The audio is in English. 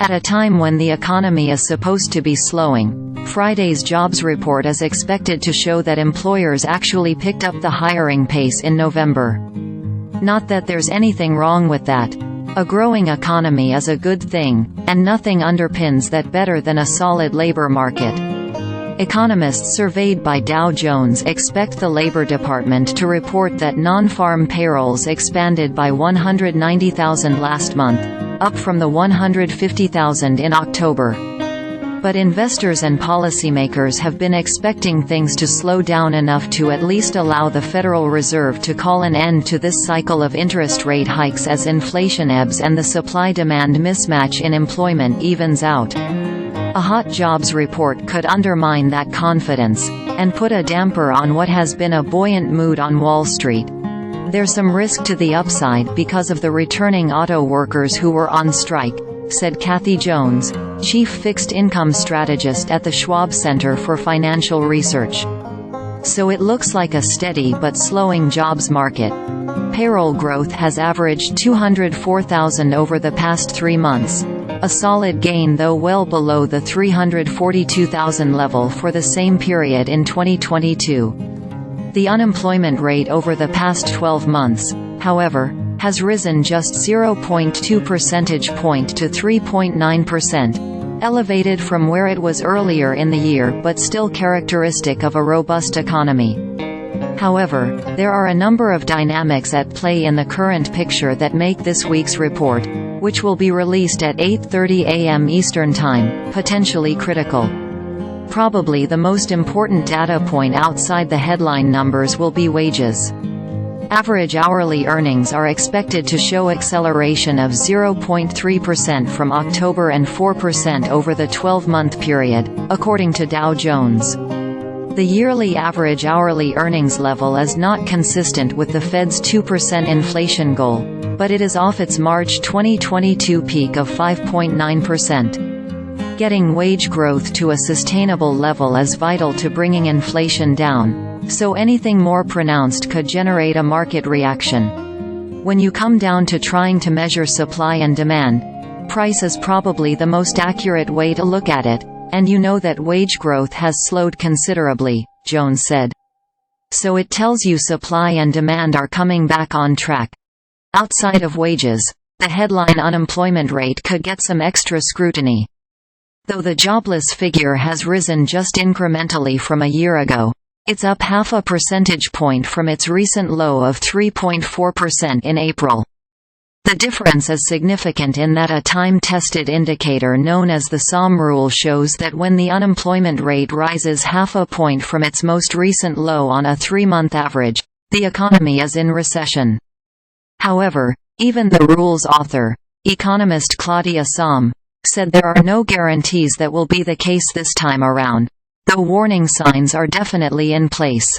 At a time when the economy is supposed to be slowing, Friday's jobs report is expected to show that employers actually picked up the hiring pace in November. Not that there's anything wrong with that. A growing economy is a good thing, and nothing underpins that better than a solid labor market. Economists surveyed by Dow Jones expect the Labor Department to report that non-farm payrolls expanded by 190,000 last month, up from the 150,000 in October. But investors and policymakers have been expecting things to slow down enough to at least allow the Federal Reserve to call an end to this cycle of interest rate hikes as inflation ebbs and the supply-demand mismatch in employment evens out. A hot jobs report could undermine that confidence, and put a damper on what has been a buoyant mood on Wall Street. There's some risk to the upside because of the returning auto workers who were on strike, said Kathy Jones, chief fixed income strategist at the Schwab Center for Financial Research. So it looks like a steady but slowing jobs market. Payroll growth has averaged 204,000 over the past 3 months, a solid gain though well below the 342,000 level for the same period in 2022. The unemployment rate over the past 12 months, however, has risen just 0.2 percentage point to 3.9%, elevated from where it was earlier in the year but still characteristic of a robust economy. However, there are a number of dynamics at play in the current picture that make this week's report, which will be released at 8:30 a.m. Eastern Time, potentially critical. Probably the most important data point outside the headline numbers will be wages. Average hourly earnings are expected to show acceleration of 0.3% from October and 4% over the 12-month period, according to Dow Jones. The yearly average hourly earnings level is not consistent with the Fed's 2% inflation goal, but it is off its March 2022 peak of 5.9%. Getting wage growth to a sustainable level is vital to bringing inflation down, so anything more pronounced could generate a market reaction. When you come down to trying to measure supply and demand, price is probably the most accurate way to look at it, and you know that wage growth has slowed considerably, Jones said. So it tells you supply and demand are coming back on track. Outside of wages, the headline unemployment rate could get some extra scrutiny. Though the jobless figure has risen just incrementally from a year ago, it's up 0.5 percentage point from its recent low of 3.4% in April. The difference is significant in that a time-tested indicator known as the Sahm Rule shows that when the unemployment rate rises 0.5 point from its most recent low on a 3-month average, the economy is in recession. However, even the rule's author, economist Claudia Sahm, said there are no guarantees that will be the case this time around, though warning signs are definitely in place.